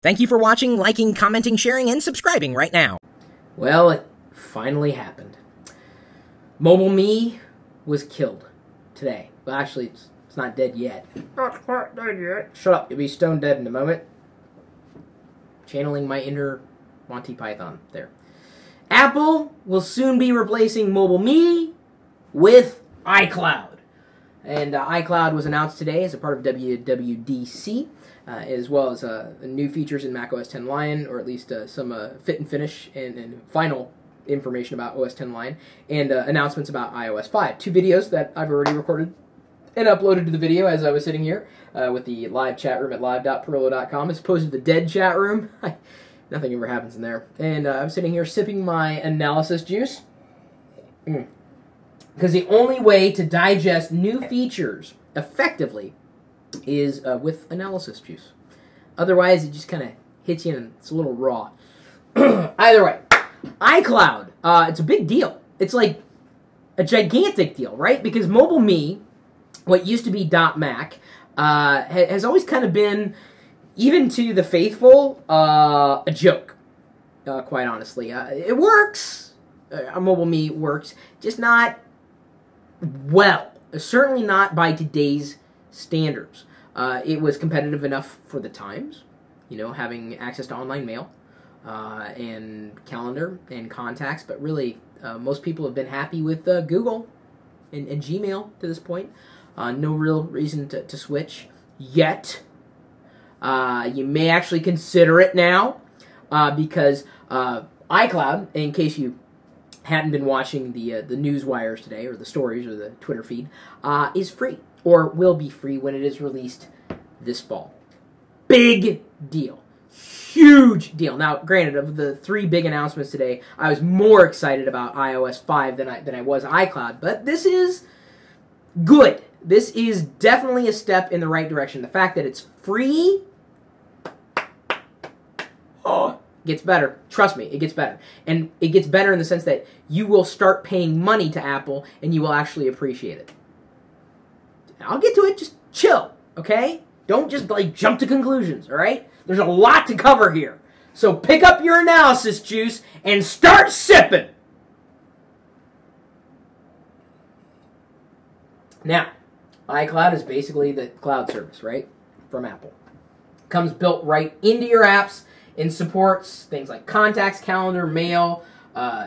Thank you for watching, liking, commenting, sharing, and subscribing right now. Well, it finally happened. MobileMe was killed today. Well, actually, it's not dead yet. Not quite dead yet. Shut up. You'll be stone dead in a moment. Channeling my inner Monty Python there. Apple will soon be replacing MobileMe with iCloud. And iCloud was announced today as a part of WWDC, as well as new features in macOS 10 Lion, or at least some fit and finish and final information about OS 10 Lion, and announcements about iOS 5. Two videos that I've already recorded and uploaded to the video as I was sitting here with the live chat room at live.pirillo.com, as opposed to the dead chat room. Nothing ever happens in there. And I'm sitting here sipping my analysis juice. Because the only way to digest new features effectively is with analysis juice. Otherwise, it just kind of hits you and it's a little raw. Either way, iCloud, it's a big deal. It's like a gigantic deal, right? Because MobileMe, what used to be .Mac, has always kind of been, even to the faithful, a joke, quite honestly. It works. MobileMe works, just not well. Certainly not by today's standards. It was competitive enough for the times, you know, having access to online mail and calendar and contacts, but really most people have been happy with Google and Gmail to this point. No real reason to switch yet. You may actually consider it now because iCloud, in case you hadn't been watching the news wires today, or the stories, or the Twitter feed, is free, or will be free when it is released this fall. Big deal. Huge deal. Now, granted, of the three big announcements today, I was more excited about iOS 5 than I was iCloud, but this is good. This is definitely a step in the right direction. The fact that it's free, gets better. Trust me, it gets better. And it gets better in the sense that you will start paying money to Apple and you will actually appreciate it. I'll get to it, just chill, okay? Don't just like jump to conclusions, all right? There's a lot to cover here. So pick up your analysis juice and start sipping. Now, iCloud is basically the cloud service, right, from Apple. Comes built right into your apps and supports things like contacts, calendar, mail.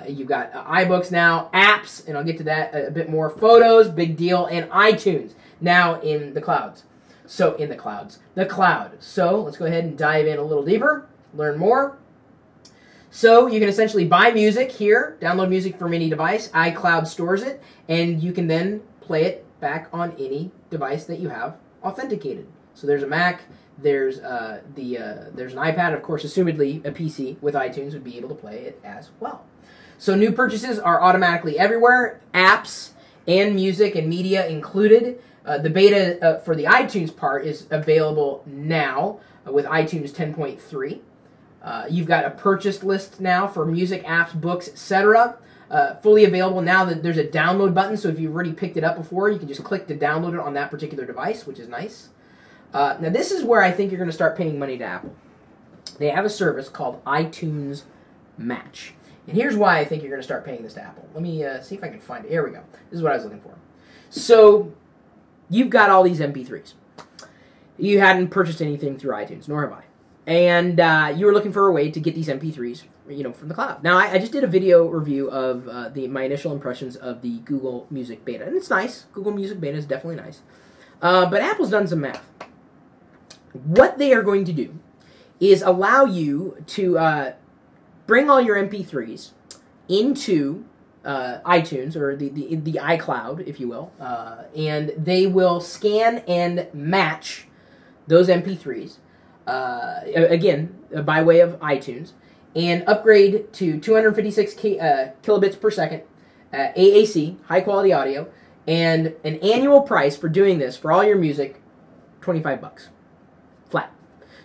You've got iBooks now, apps, and I'll get to that a bit more. Photos, big deal, and iTunes now in the clouds. So, in the clouds. The cloud. So, let's go ahead and dive in a little deeper, learn more. So, you can essentially buy music here, download music from any device, iCloud stores it, and you can then play it back on any device that you have authenticated. So, there's a Mac, there's there's an iPad, of course, assumedly a PC with iTunes would be able to play it as well. So new purchases are automatically everywhere, apps and music and media included. The beta for the iTunes part is available now with iTunes 10.3. You've got a purchased list now for music, apps, books, etc. Fully available now. That there's a download button, so if you've already picked it up before, you can just click to download it on that particular device, which is nice. Now, this is where I think you're going to start paying money to Apple. They have a service called iTunes Match. And here's why I think you're going to start paying this to Apple. Let me see if I can find it. Here we go. This is what I was looking for. So, you've got all these MP3s. You hadn't purchased anything through iTunes, nor have I. And you were looking for a way to get these MP3s, you know, from the cloud. Now, I just did a video review of my initial impressions of the Google Music Beta. And it's nice. Google Music Beta is definitely nice. But Apple's done some math. What they are going to do is allow you to bring all your MP3s into iTunes, or the iCloud, if you will, and they will scan and match those MP3s, again, by way of iTunes, and upgrade to 256 kilobits per second, AAC, high-quality audio, and an annual price for doing this, for all your music, $25. Flat.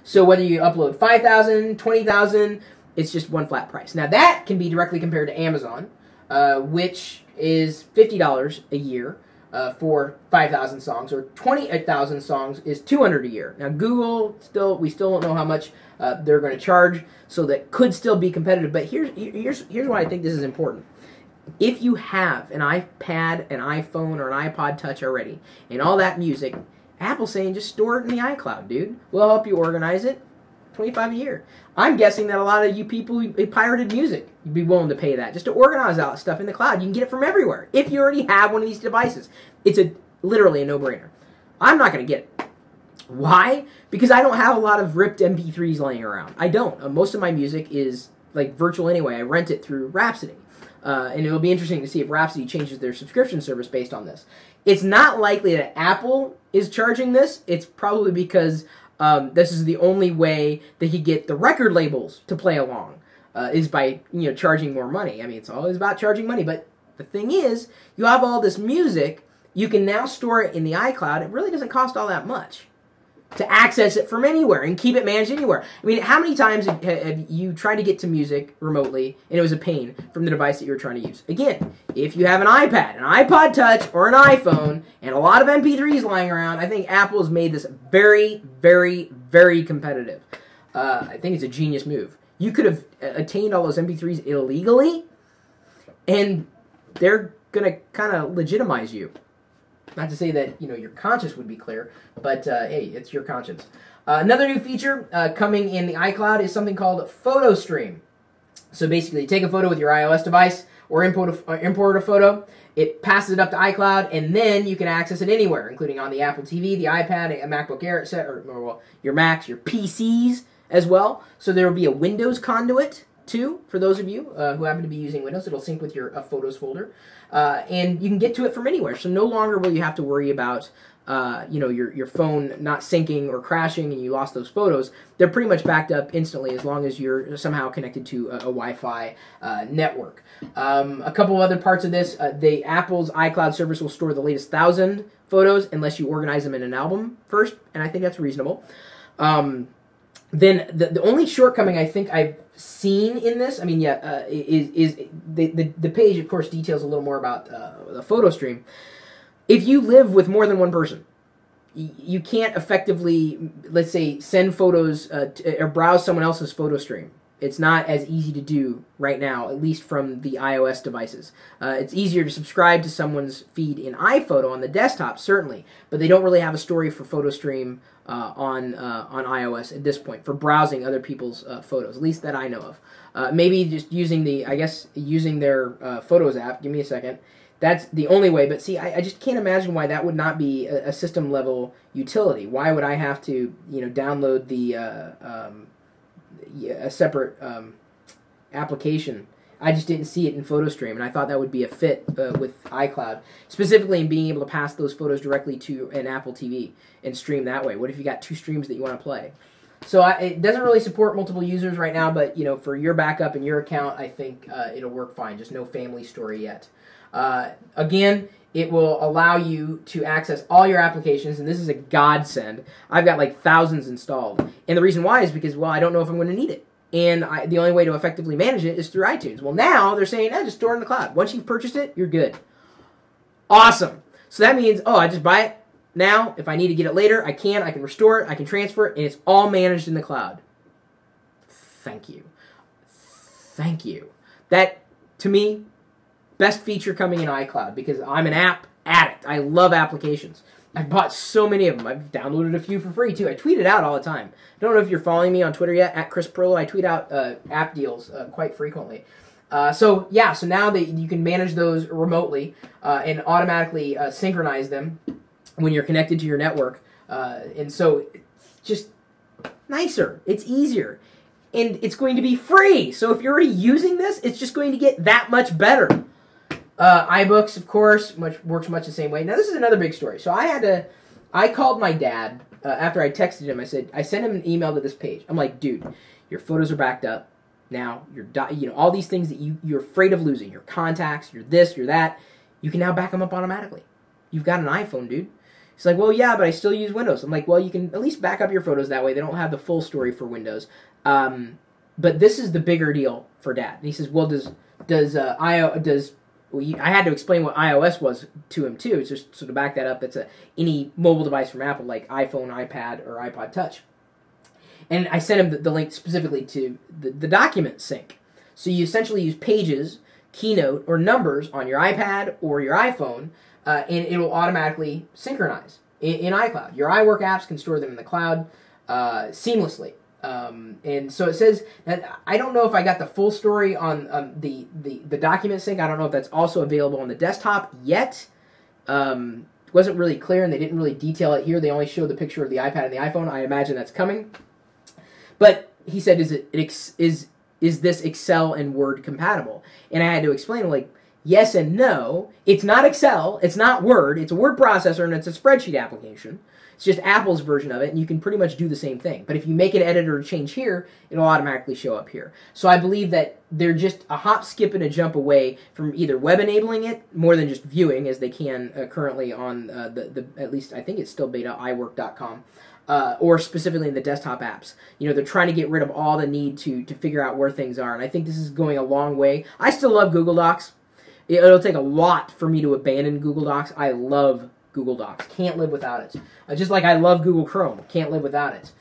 So whether you upload 5,000, 20,000, it's just one flat price. Now that can be directly compared to Amazon, which is $50 a year for 5,000 songs, or 28,000 songs is $200 a year. Now Google, we still don't know how much they're going to charge, so that could still be competitive. But here's why I think this is important. If you have an iPad, an iPhone, or an iPod Touch already, and all that music, Apple's saying just store it in the iCloud, dude. We'll help you organize it. $25 a year. I'm guessing that a lot of you people who pirated music, you'd be willing to pay that just to organize all that stuff in the cloud. You can get it from everywhere. If you already have one of these devices, it's literally a no-brainer. I'm not going to get it. Why? Because I don't have a lot of ripped MP3s laying around. I don't. Most of my music is like virtual anyway. I rent it through Rhapsody. And it'll be interesting to see if Rhapsody changes their subscription service based on this. It's not likely that Apple is charging this. It's probably because this is the only way they could get the record labels to play along, is by charging more money. I mean, it's always about charging money. But the thing is, you have all this music. You can now store it in the iCloud. It really doesn't cost all that much to access it from anywhere and keep it managed anywhere. I mean, how many times have you tried to get to music remotely and it was a pain from the device that you were trying to use? Again, if you have an iPad, an iPod Touch, or an iPhone, and a lot of MP3s lying around, I think Apple has made this very, very, very competitive. I think it's a genius move. You could have attained all those MP3s illegally, and they're going to kind of legitimize you. Not to say that your conscience would be clear, but hey, it's your conscience. Another new feature coming in the iCloud is something called Photo Stream. So basically, you take a photo with your iOS device or import a photo. It passes it up to iCloud, and then you can access it anywhere, including on the Apple TV, the iPad, a MacBook Air, etc., or your Macs, your PCs as well. So there will be a Windows conduit too, for those of you who happen to be using Windows. It'll sync with your Photos folder. And you can get to it from anywhere. So no longer will you have to worry about your phone not syncing or crashing and you lost those photos. They're pretty much backed up instantly as long as you're somehow connected to a Wi-Fi network. A couple of other parts of this, Apple's iCloud service will store the latest 1,000 photos unless you organize them in an album first, and I think that's reasonable. Then the only shortcoming I think I've seen in this, is the page, of course, details a little more about the photo stream. If you live with more than one person, you can't effectively, let's say, send photos or browse someone else's photo stream. It's not as easy to do right now, at least from the iOS devices. It's easier to subscribe to someone's feed in iPhoto on the desktop, certainly, but they don't really have a story for photo stream on iOS at this point for browsing other people's photos, at least that I know of. Maybe just using their Photos app. Give me a second. That's the only way. But see, I just can't imagine why that would not be a system level utility. Why would I have to download a separate application? I just didn't see it in PhotoStream, and I thought that would be a fit with iCloud, specifically in being able to pass those photos directly to an Apple TV and stream that way. What if you got two streams that you want to play? So it doesn't really support multiple users right now, but for your backup and your account, I think it'll work fine. Just no family story yet. Again, it will allow you to access all your applications, and this is a godsend. I've got like thousands installed, and the reason why is because, well, I don't know if I'm going to need it. And the only way to effectively manage it is through iTunes. Well, now they're saying, just store it in the cloud. Once you've purchased it, you're good. Awesome. So that means, I just buy it now. If I need to get it later, I can restore it, I can transfer it, and it's all managed in the cloud. Thank you. Thank you. That, to me, best feature coming in iCloud, because I'm an app addict. I love applications. I've bought so many of them. I've downloaded a few for free, too. I tweet it out all the time. I don't know if you're following me on Twitter yet, at Chris Perlo. I tweet out app deals quite frequently. So now that you can manage those remotely and automatically synchronize them when you're connected to your network. And so it's just nicer. It's easier. And it's going to be free. So if you're already using this, it's just going to get that much better. iBooks, of course, works much the same way. Now, this is another big story. So I called my dad after I texted him. I sent him an email to this page. I'm like, dude, your photos are backed up. Now, all these things that you're afraid of losing, your contacts, your this, your that, you can now back them up automatically. You've got an iPhone, dude. He's like, well, yeah, but I still use Windows. I'm like, well, you can at least back up your photos that way. They don't have the full story for Windows. But this is the bigger deal for Dad. And he says, well, I had to explain what iOS was to him, too, just so to back that up. That's any mobile device from Apple, like iPhone, iPad, or iPod Touch. And I sent him the link specifically to the document sync. So you essentially use Pages, Keynote, or Numbers on your iPad or your iPhone, and it'll automatically synchronize in iCloud. Your iWork apps can store them in the cloud seamlessly. And so it says that I don't know if I got the full story on the document sync. I don't know if that's also available on the desktop yet. It wasn't really clear, and they didn't really detail it here. They only showed the picture of the iPad and the iPhone. I imagine that's coming. But he said, is this Excel and Word compatible? And I had to explain, like, yes and no. It's not Excel. It's not Word. It's a word processor, and it's a spreadsheet application. It's just Apple's version of it, and you can pretty much do the same thing. But if you make an edit or a change here, it'll automatically show up here. So I believe that they're just a hop, skip, and a jump away from either web enabling it, more than just viewing, as they can currently on at least I think it's still beta, iWork.com, or specifically in the desktop apps. You know, they're trying to get rid of all the need to figure out where things are, and I think this is going a long way. I still love Google Docs. It'll take a lot for me to abandon Google Docs. I love Google Docs. Can't live without it. Just like I love Google Chrome. Can't live without it.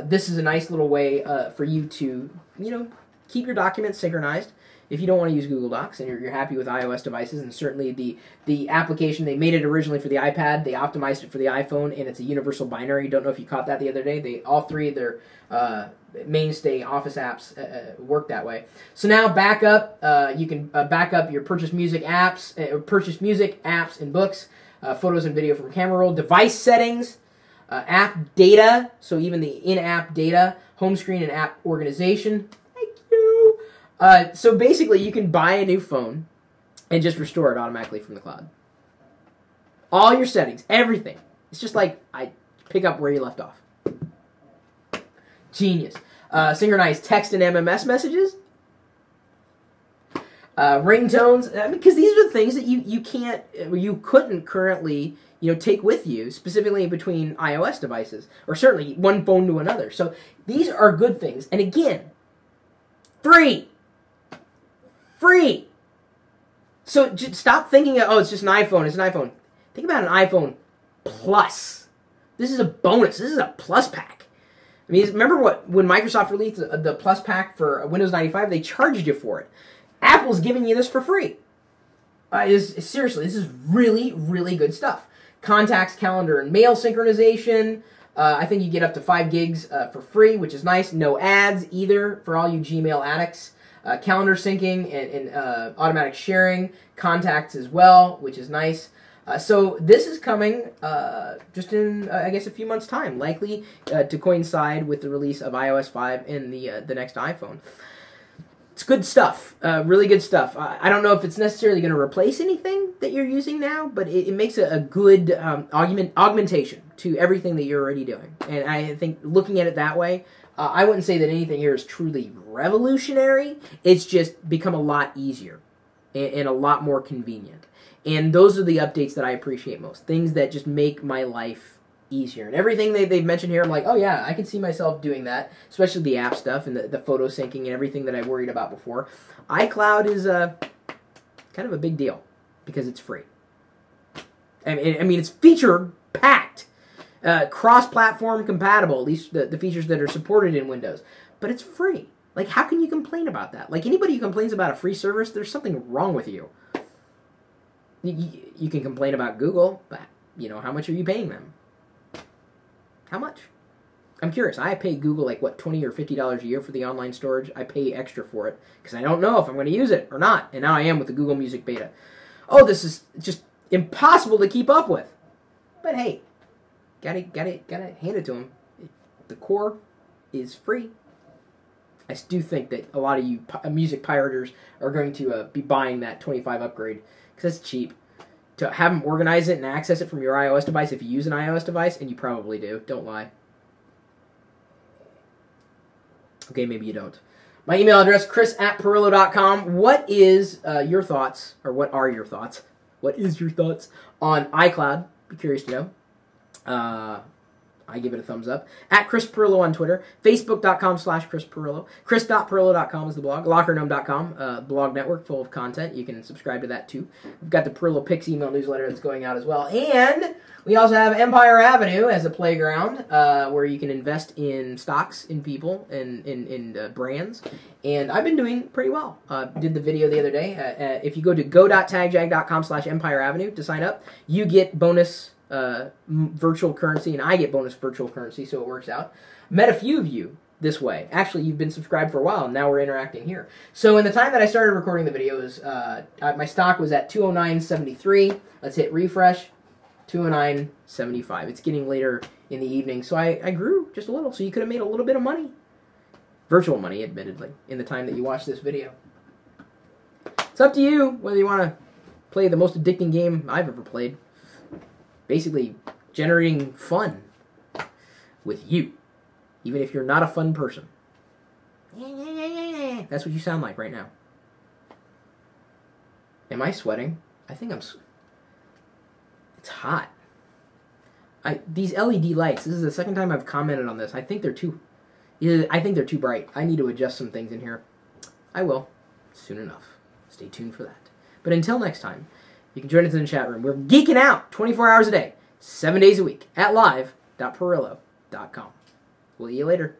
This is a nice little way for you to, you know, keep your documents synchronized if you don't want to use Google Docs and you're happy with iOS devices. And certainly the application, they made it originally for the iPad. They optimized it for the iPhone, and it's a universal binary. Don't know if you caught that the other day. All three of their mainstay Office apps work that way. So now backup. You can back up your purchase music apps, and books. Photos and video from camera roll, device settings, app data, so even the in-app data, home screen and app organization. Thank you. So basically, you can buy a new phone and just restore it automatically from the cloud. All your settings, everything. It's just like I pick up where you left off. Genius. Synchronize text and MMS messages. Ringtones, because these are the things that you couldn't currently, you know, take with you, specifically between iOS devices, or certainly one phone to another. So these are good things. And again, free. So just stop thinking, oh, it's just an iPhone. It's an iPhone. Think about an iPhone Plus. This is a bonus. This is a Plus pack. I mean, remember when Microsoft released the Plus pack for Windows 95? They charged you for it. Apple's giving you this for free. Seriously, this is really, really good stuff. Contacts, calendar, and mail synchronization. I think you get up to 5 gigs for free, which is nice. No ads either for all you Gmail addicts. Calendar syncing and automatic sharing. Contacts as well, which is nice. So this is coming just in, I guess, a few months' time, likely to coincide with the release of iOS 5 and the next iPhone. It's good stuff, really good stuff. I don't know if it's necessarily going to replace anything that you're using now, but it makes a good augmentation to everything that you're already doing. And I think looking at it that way, I wouldn't say that anything here is truly revolutionary. It's just become a lot easier and a lot more convenient. And those are the updates that I appreciate most, things that just make my life easier. And everything they've mentioned here, I'm like, oh yeah, I can see myself doing that, especially the app stuff and the photo syncing and everything that I worried about before. iCloud is kind of a big deal because it's free. I mean, it's feature-packed, cross-platform compatible, at least the features that are supported in Windows, but it's free. Like, how can you complain about that? Like, anybody who complains about a free service, there's something wrong with you. You can complain about Google, but, you know, how much are you paying them? How much? I'm curious. I pay Google like, what, $20 or $50 a year for the online storage. I pay extra for it because I don't know if I'm going to use it or not. And now I am with the Google Music Beta. Oh, this is just impossible to keep up with. But hey, gotta hand it to them. The core is free. I do think that a lot of you music pirators are going to be buying that 25 upgrade because it's cheap. To have them organize it and access it from your iOS device if you use an iOS device, and you probably do. Don't lie. Okay, maybe you don't. My email address, chris@perillo.com. What is your thoughts, or what are your thoughts? What is your thoughts on iCloud? Be curious to know. I give it a thumbs up. At Chris Perillo on Twitter. Facebook.com/Chris Perillo. Chris.Perillo.com is the blog. LockerGnome.com, blog network full of content. You can subscribe to that too. We've got the Perillo Picks email newsletter that's going out as well. And we also have Empire Avenue as a playground where you can invest in stocks, in people, in brands. And I've been doing pretty well. Did the video the other day. If you go to go.tagjag.com/Empire Avenue to sign up, you get bonus virtual currency, and I get bonus virtual currency, so it works out. Met a few of you this way. Actually, you've been subscribed for a while, and now we're interacting here. So in the time that I started recording the videos, my stock was at 209.73. Let's hit refresh. 209.75. It's getting later in the evening, so I grew just a little, so you could have made a little bit of money. Virtual money, admittedly, in the time that you watch this video. It's up to you whether you want to play the most addicting game I've ever played. Basically, generating fun with you, even if you're not a fun person. That's what you sound like right now. Am I sweating? I think I'm... It's hot. These LED lights, this is the second time I've commented on this. I think they're too... I think they're too bright. I need to adjust some things in here. I will, soon enough. Stay tuned for that. But until next time, you can join us in the chat room. We're geeking out 24 hours a day, 7 days a week at live.perillo.com. We'll see you later.